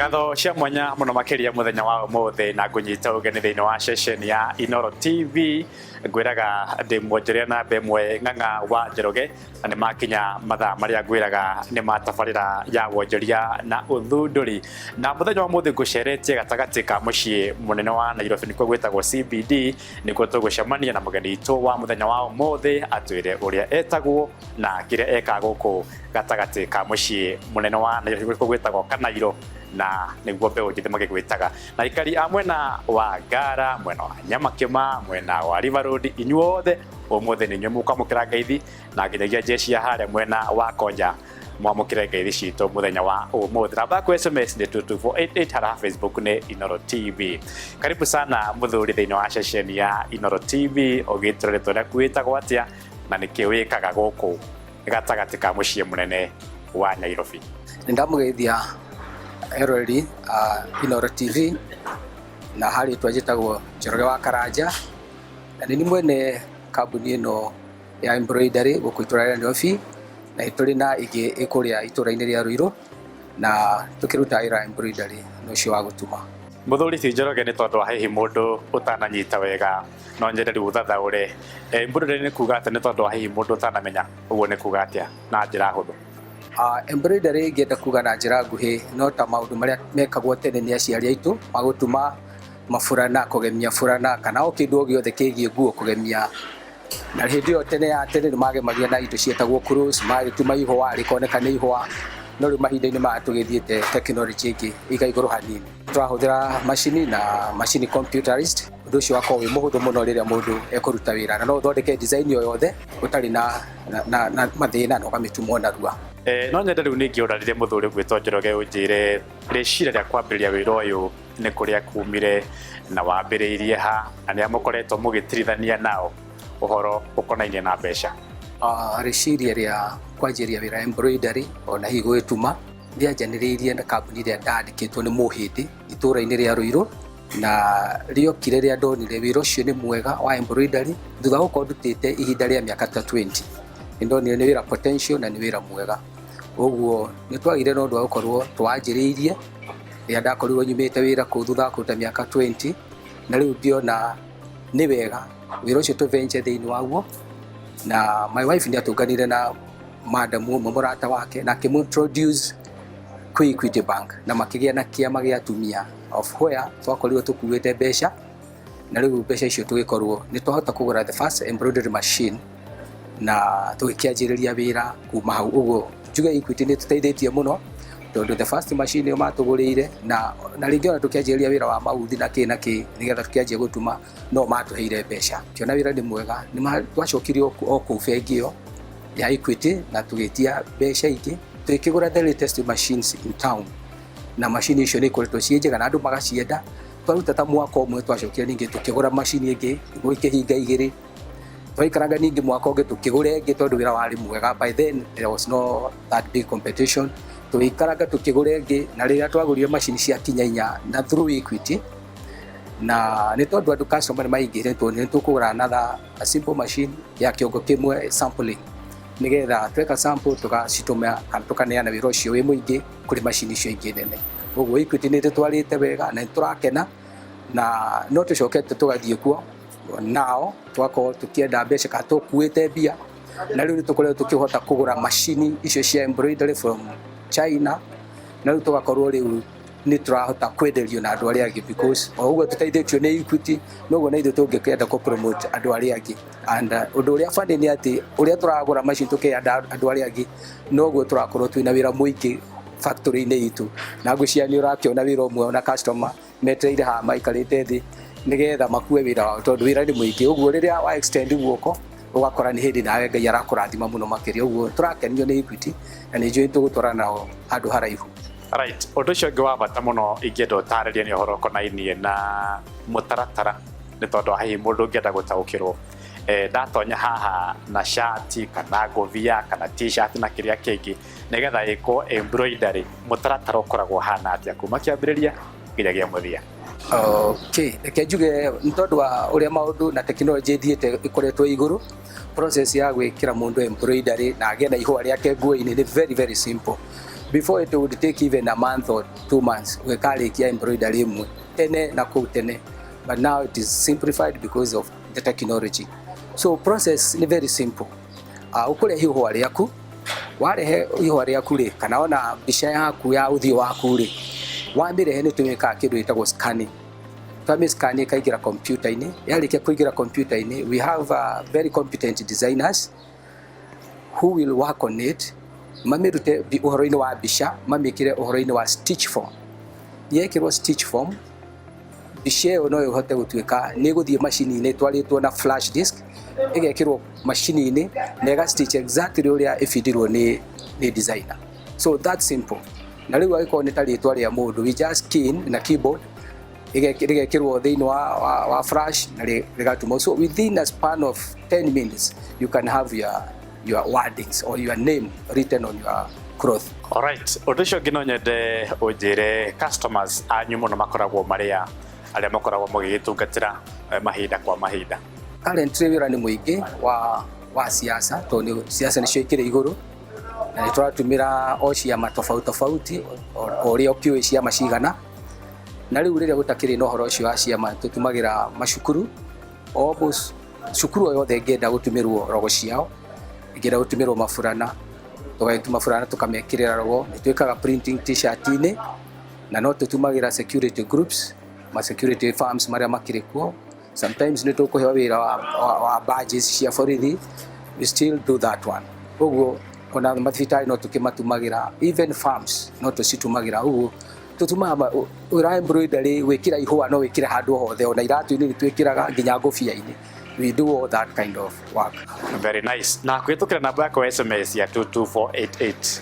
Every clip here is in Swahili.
Ngatho cia mwanya muno makiria muthenya wa umuthi na ngunyita ugeni thiini wa session ya Inooro TV ngwiraga ndi mwonjeria na bemwe ng'ang'a wa Njoroge na makinya mathaa maria ngwiraga ni matabarira ya wonjeria na uthunduri na muthenya wa umuthi nguceretie gatagati ka mucii munene wa Nairobi nikuo gwitagwo CBD nikuo tugucemania na mugeni itu wa muthenya wa umuthi atwire uria etagwo na kiria eka guku gatagati ka mucii munene wa Nairobi nikuo gwitagwo Kanairo na niguo mbeu njite magigwitaga na ikari a mwena wa Ngara mwena wa Nyamakima mwena wa River Road inyuothe umuthi ni nyumu kwamukira ngeithi na nginyagia jeshi ya haria mwena wa Konja mwamukire ngeithi citu muthenya wa umuthi namba ku SMS ni 22488 hara Facebook ni Inooro TV. Karibu sana muthuri thiini wa session ya Inooro TV ogitorete uria kwitagwo atia na nikiwikaga guku gatagati ka mucii munene wa Nairobi. Ndamugeithia erori Inooro TV na hali twajitagwo Njoroge wa Karanja na ni mwene kambuni ino ya embroidery guku itura ria Nairobi na ituri na ingi ikuria itura-ini ria Ruiru na tukiruta ira embroidery no cio wa gutuma. Muthuri ti Njoroge ni tondu hihi mundu utananyita wega no njere uthathaure embroidery ni kuga ati ni tondu hihi mundu utanamenya uguo ni kuga atia na njira huthu. Embroidery ngenda kuga na njira nguhi no ta maundu maria mekagwo tene ni aciari aitu magutuma maburana kugemia burana kana o kindu giothe kigie nguo kugemia na hindi yo tene ya tene ni magemagia na indo cietagwo cruise magituma ihwa rikoneka ni ihwa no ri mahinda-ini ma tugithiete technology ingi igaiguru hanini turahuthira machine na machine computerized undu ucio wako wi muhuthu muno riria mundu ekuruta wira na no thondeke design yo yothe utari na mathina no kamitumwo na rua. No nyende riu ningi urarire muthuri gwitwo Njoroge unjire ricira ria kwambiriria wira uyu ni kuria kumire na wambiriirie ha na ni amukoretwo mugitirithania nao uhoro ukonainie na mbeca. Riciria ria kwanjiria wira embroidery ona higo gituma ndianjaniriirie na kambuni ria ndandikitwo ni muhindi itura-ini ria Ruiru na riokire ria ndonire wira ucio ni mwega wa embroidery thutha gukorwo ndutite ihinda ria miaka ta 20 indonire ni wira potential na ni wira mwega uguo ni twagire no ndu wa gukorwo twanjiriirie ria ndakorirwo nyumite wira ku thutha kuruta miaka 20 na riu ndiona ni wega wira ucio tuvenje thiini waguo na my wife ni atunganire na madam umwe murata wake na kimintroduce kwi Equity Bank na makigia na kiama gia atumia of where twakorirwo tukuite mbeca na riu mbeca icio tugikorwo ni twahota kugura the first embroidery machine na tugikianjiriria wira kuma hau uguo njuge Equity ni tuteithĩtie muno tondu the first machine yo matugurire na ringi ona tukianjiriria wira wa mauthi na ki nigetha tukianjia gutuma no matuheire mbeca kiona wira ni mwega ni twacokirio o ku bengi yo ya Equity na tugitia mbeca ingi tukigura the latest machines in town na machine icio ni ikoretwo ciĩ njega na andu magacienda twaruta ta mwaka umwe twacokire ningi tukigura machine ingi iguo ikihinga igiri twaikaranga ningi mwaka ungi tukigura ingi tondu wira wari mwega by then there was no that big competition tuikaranga tukigura ingi na riria twagurire machine cia kinya inya na through Equity na ni tondu andu customer maingire ni tukugura another a simple machine ya kiongo kimwe sampling nigetha tweka sample tukacituma kana tukaneana wira ucio wi muingi kuri machine icio ingi nene uguo Equity ni tutwarite wega na turakena na no tucokete tugathie kuo nao twako tukienda mbeca ka tukuite bia na riu tukorwo tukihota kugura machine icio cia embroidery from China na riu tugakorwo riu ni turahota kwenderio na andu aria angi because oguo tuteithĩtio ni Equity noguo na ithu tungĩkenda ku promote andu aria angi and undu uria bande ni ati uria turagura machine tukienda andu aria angi noguo turakorwo twina wira muingi factory-ini itu na ngwĩciria ni urakiona wira umwe na customer metereire ha maikarĩte thi nigetha makue wira wao tondu wira ni muingi uguo riria wa extend guoko ugakora ni hindi nawe Ngai arakurathima muno makiria uguo turakenio ni Equity na ni njui tugutwarana nao handu haraihu. Right, undu ucio ngi wa bata muno ingĩenda ũtarĩrie ni ũhoro konainie na mũtaratara ni tondu hihi mũndũ ũngĩenda gũtaũkĩrwo ndatonya haha na shati kana ngũbia kana t-shirt na kĩrĩa kĩngĩ nigetha ĩkwo embroidery mũtaratara ũkoragwo hana atĩa kuma kĩambĩrĩria nginyagia mũthia. Okay, reke njuge nĩ tondu wa ũrĩa maũndũ na tekinoronjĩ ĩthiĩte ĩkoretwo igũrũ process ya gwĩkĩra mũndũ embroidery na agĩe na ihũa rĩake nguo-inĩ ni very very simple before it would take even a month or 2 months wekarikia embroidery imwe tene na kuu tene, but now it is simplified because of the technology. So process ni very simple. Ukure ihua riaku, warehe ihua riaku ri kana ona mbica yaku ya uthio waku ri, wambirehe ni tumika kindu gitagwo scanning. Twame scan ikaingira computer-ini, yarikia kuingira computer-ini, we have very competent designers who will work on it. Mamirute uhoro-ini wa mbica, mamikire uhoro-ini wa stitch form. Yekirwo stitch form, mbica ĩyo no ĩhote gũtuĩka nĩ gũthiĩ macini-inĩ twarĩtwo na flash disk, ĩgekĩrwo macini-inĩ na ĩga stitch exactly ũrĩa ĩbindirwo nĩ designer. So that's simple. Na rĩu agĩkorwo nĩ ta rĩtwa rĩa mũndũ, we just key in na keyboard, ĩgekĩrwo thĩinĩ wa flash na rĩgatuma. So within a span of 10 minutes you can have your wordings or your name written on your cloth. Alright, undu ucio ngino nyende unjire customers anyu muno makoragwo aria makoragwo magigitungatira mahinda kwa mahinda. Currently wira ni muingi wa siasa, tondu siasa nicio ikire iguru na nituratumira o ciama tofauti o ria okiwe ciama cigana, na riu riria gutakiri no horo ucio wa ciama tutumagira macukuru o bus cukuru yothe ngenda gutumirwo rogo ciao, ngenda gutumirwo mafurana, tugaituma furana tukamekirira rogo, nitwikaga printing t-shirt-ini na no tutumagira security groups, ma security firms maria makirikuo. Sometimes nitukuhewa wira wa badges cia borithi, we still do that one. Uguo ona mathitari no tukimatumagira, even farms no tucitumagira. Uguo tutuma wira embroidery wikira ihua no wikira handu hothe, ona iratu-ini nitwikiraga nginya ngobia-ini. We do all that kind of work. Very nice. Na kwitukira namba yako SMS ya 22488.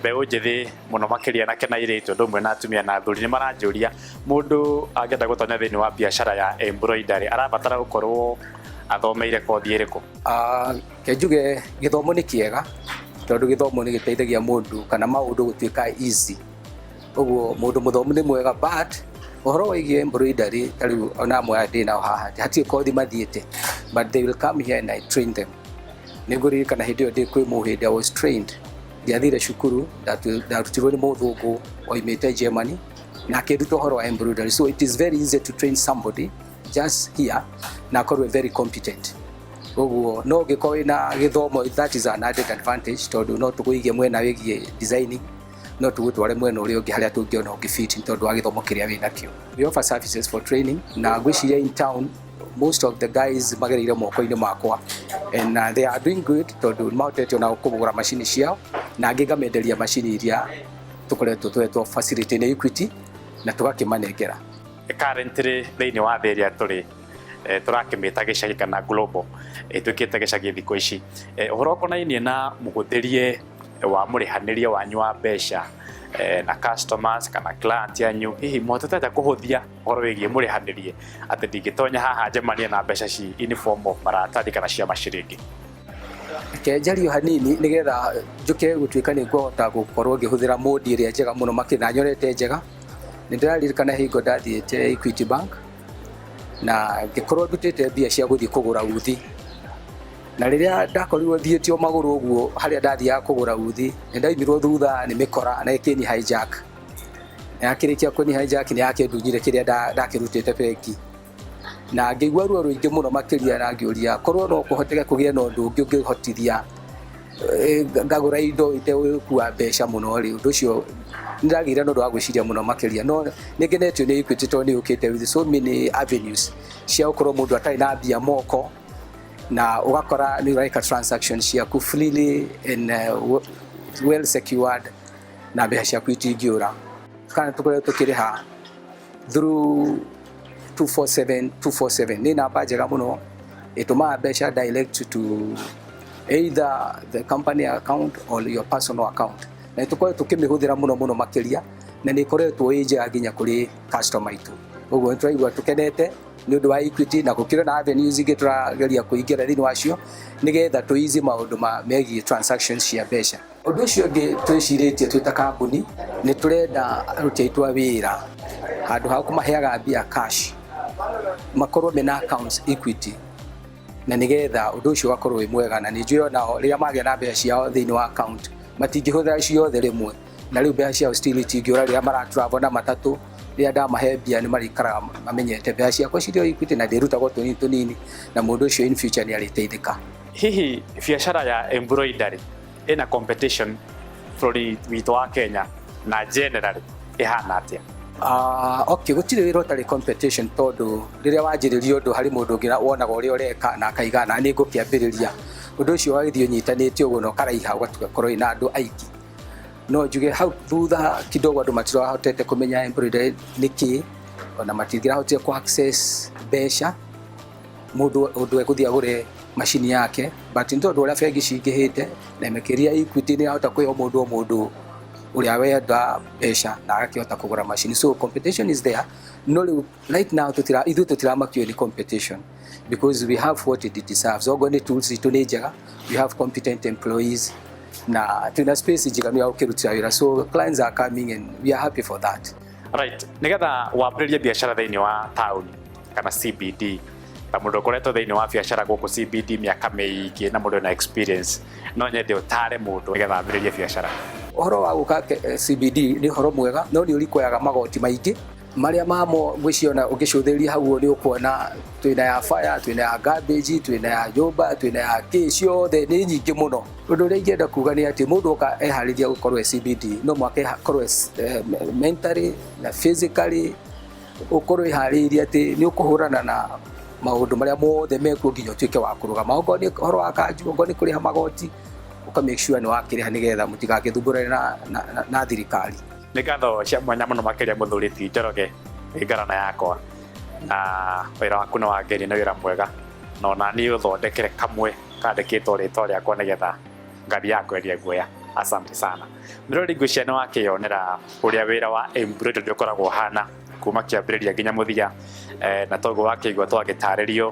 Beu njithi muno makiria na kena iritu ndumwe na atumia na athuri ni maranjuria mundu angenda gutonya thiini wa biashara ya embroidery arabatara gukorwo athomeire kothi iriku? Kenjuge githomo ni kiega tondu githomo ni giteithagia mundu kana maundu gutuika easy. Uguo mundu muthomu ni mwega, but uhoro wigie embroidery tariu ona amwe ndina haha hati kothi mathiete, but they will come here and I train them. Niguri kana hindi yo ndi kwi muhindi I was trained, ndiathire cukuru ndarutirwo ni muthungu oimite Germany na akiruta uhoro wa embroidery. So it is very easy to train somebody just here na akorwe very competent. Uguo no gikorwo na githomo, that is an added advantage tondu no tukuigie mwena wigie designing, no tugutware mwena uria ungi haria tungiona ungifit tondu wa githomo kiria wina kio. We offer services for training na gwiciria in town most of the guys magereire moko-ini makwa and they are doing good tondu mautete ona kugura machine ciao na ngingamenderia machine iria tukoretwo twetwo facility ni Equity na tugakimanengera. Currently thiini wa thĩ ĩrĩa tũrĩ turakimita gĩcagi kana global twĩkĩte gĩcagi thikũ ici, ũhoro ũkonainie na mũhũthĩrie wa mũrĩhanĩrie wanyu wa mbeca na customers kana client yanyu, hihi mwatete kuhuthia ũhoro wĩgiĩ mũrĩhanĩrie atĩ ndingĩtonya haha njemanie na mbeca ci in form of maratathi kana cia maciringi? Kenjario hanini nigetha njuke gutuika ni ngũhota gukorwo ngĩhũthĩra modi ĩrĩa njega mũno makĩria nyorete njega. Nindĩraririkana hingo ndathiĩte Equity Bank na ngĩkorwo ndutĩte mbia cia gũthiĩ kũgũra uthi, na rĩrĩa ndakorirwo thiĩte o magũrũ ũguo harĩa ndathiaga kũgũra uthi nĩ ndaimirwo thutha nĩ mĩkora na ĩkĩni hijack. Yakĩrĩkia kũni hijack nĩ yakĩndunyire kĩrĩa ndakĩrutĩte bengi na ngĩigua ruo rũingĩ mũno makĩria na ngĩũria korwo no kũhoteke kũgĩa na ũndũ ũngĩ ũngĩhotithia ngagũra indo itegũkua mbeca mũno rĩ, ũndũ ũcio ndagire no ndwa gwĩciria mũno makĩria. No nĩngenetio nĩ Equity tondũ nĩ ũkĩte with so many avenues cia gũkorwo mũndũ atarĩ na mbia moko na ugakora ni ureka transactions ciaku freely and well secured na mbeca ciaku itingiura. Kana tukoretwo tukiriha through 247 ni namba njega muno itumaga mbeca direct to either the company account or your personal account, na tukoretwo tukimihũthĩra muno makĩria na nĩ ikoretwo njega nginya kũrĩ customer itu. Ũguo nĩ tũraigua tũkenete nĩ ũndũ wa Equity na gũkĩra na avenues ingĩ tũrageria kũingĩra thĩinĩ wacio nĩgetha tũizi maũndũ megiĩ transactions cia mbeca. Ũndũ ũcio ũngĩ twĩcirĩtie twĩ ta kambuni nĩ tũrenda aruti aitũ a wĩra handũ ha kũmaheaga mbia cash makorwo mena accounts Equity, na nĩgetha ũndũ ũcio ũgakorwo wĩ mwega na nĩ njũĩ onao rĩrĩa magĩa na mbeca ciao thĩinĩ wa account matingĩhũthĩra ciothe rĩmwe, na rĩu mbeca ciao still itingĩũra rĩrĩa maratravel na matatũ. Rĩrĩa ndamahe mbia nĩ marĩikaraga mamenyete mbeca ciakwa cirĩ o Equity na ndĩrutagwo tũnini na mũndũ ũcio in future nĩ arĩteithĩka. Hihi biacara ya embroidery ina competition bũrũri witũ wa Kenya na generally ihana atĩa? Okay, gũtirĩ wĩra ũtarĩ competition, tondũ rĩrĩa wanjĩrĩria ũndũ harĩ mũndũ ũngĩ wonaga ũrĩa ũreka na akaiga na nĩ ngũkĩambĩrĩria ũndũ ũcio wagĩthiĩ ũnyitanĩte ũguo na ũkaraiha ũgatugakorwo ina andũ aingĩ. No njuge hau thutha kidogo andũ matirahotete kũmenya embroidery nĩ kĩĩ, ona matingĩrahotire ku access mbeca mũndũ ũndũ egũthiĩ agũre macini yake, but nĩ tondũ ũrĩa bengi cingĩhĩte na makĩria Equity nĩ yahota kwĩho mũndũ o mũndũ ũrĩa wenda mbeca na agakĩhota kũgũra macini. So competition is there. No rĩu right now ithuĩ tũtiramakio nĩ competition because we have what it deserves. Ogo nĩ tools itũ nĩ njega, we have competent employees na tuna space njiganu ya gũkĩrutĩra wĩra, so clients are coming and we are happy for that. Right, nigetha wambĩrĩrie biacara thĩinĩ wa taũni kana CBD, ta mũndũ ũkoretwo thĩinĩ wa biacara gũkũ CBD mĩaka mĩingĩ na mũndũ na experience, no nyende ũtare mũndũ nigetha ambĩrĩrie biacara. Ũhoro wa gũka CBD nĩ ũhoro mwega, no nĩ ũrĩkoyaga magoti maingĩ marĩa mamo gwĩciona ũngĩcũthĩrĩria hau nĩ ũkuona twĩna ya fire, twĩna ya garbage, twĩna ya nyũmba, twĩna ya kĩ ciothe nĩ nyingĩ mũno. Ũndũ ũrĩa ingĩenda kuga nĩ atĩ mũndũ oka eharĩria gũkorwo CBD no mwaka akorwo mentally na physically, ũkorwo eharĩirie atĩ nĩ ũkũhũrana na maũndũ marĩa mothe mekuo nginya ũtuĩke wa kũrũgama. Okorwo nĩ ũhoro wa kanju, okorwo nĩ kũrĩha magoti, ũka make sure nĩ wakĩrĩha nĩgetha mũtigagĩthumbũrane na thirikari. Nĩ ngatho cia mwanya mũno makĩria mũthuri ti Njoroge ngarana yakwa, na wĩra waku nĩ wangeni na wĩra mwega, na ona niĩ ũthondekere kamwe kandĩkĩtwo rĩtwa rĩakwa nĩgetha ngathi yakwa ĩrĩa guoya. Asante sana. Mĩrori ngwĩciria nĩ wakĩyonera ũrĩa wĩra wa embroidery ũkoragwo hana kuma kĩambĩrĩria nginya mũthia, na toguo wakĩigua twagĩtarĩrio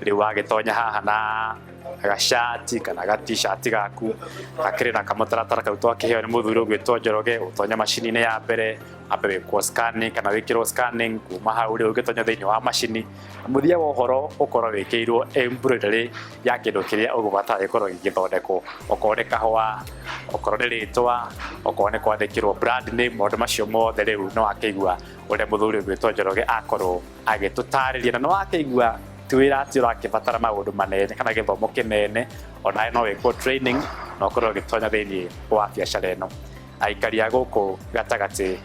rĩu wagĩtonya haha na gashati kana ga t-shirt gaku gakĩrĩ na kamũtaratara kau twakĩheo nĩ mũthuri ũgwĩtwo Njoroge. Ũtonya macini-inĩ ya mbere ambe wĩkwo scanning kana wĩkĩrwo scanning, kuma hau rĩu ũgĩtonya thĩinĩ wa macini, mũthia wa ũhoro ũkorwo wĩkĩirwo embroidery ya kĩndũ kĩrĩa ũgũbatara gĩkorwo gĩgĩthondekwo, okorwo nĩ kahũa, okorwo nĩ rĩtwa, okorwo nĩ kwandĩkĩrwo brand name, maũndũ macio mothe rĩu nĩ wakĩigua ũrĩa mũthuri ũgwĩtwo Njoroge akorwo agĩtũtarĩria, na nĩ wakĩigua ti wĩra atĩ ũrakĩbatara maũndũ manene kana gĩthomo kĩnene, ona no wĩkwo training na ũkorwo ũgĩtonya thĩinĩ wa biacara ĩno. Aikari a gũkũ gatagatĩ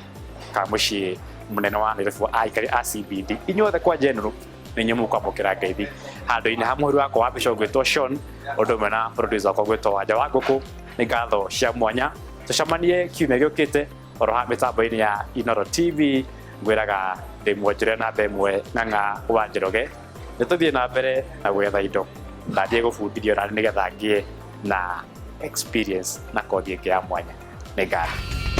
ka mũciĩ mũnene wa Nairobi, aikari a CBD inyuothe kwa general nĩ inyuĩ mũkwamũkĩra ngeithi handũ-inĩ ha mũhuri wakwa wa mbica ũgwĩtwo Sean, ũndũ ũmwe na producer wakwa ũgwĩtwo Wanja wa Ngũkũ. Nĩ ngatho cia mwanya, tũcemanie kiumia gĩũkĩte oro ha mĩtambo-inĩ ya Inooro TV. Ngwĩraga ndĩ mwonjoria namba ĩmwe Ng'ang'a wa Njoroge, nĩ tũthiĩ na mbere na gwetha indo, ndathiĩ gũbundithio naniĩ nĩgetha ngĩe na experience na kothi ĩngĩ ya mwanya. Nĩ ngatho.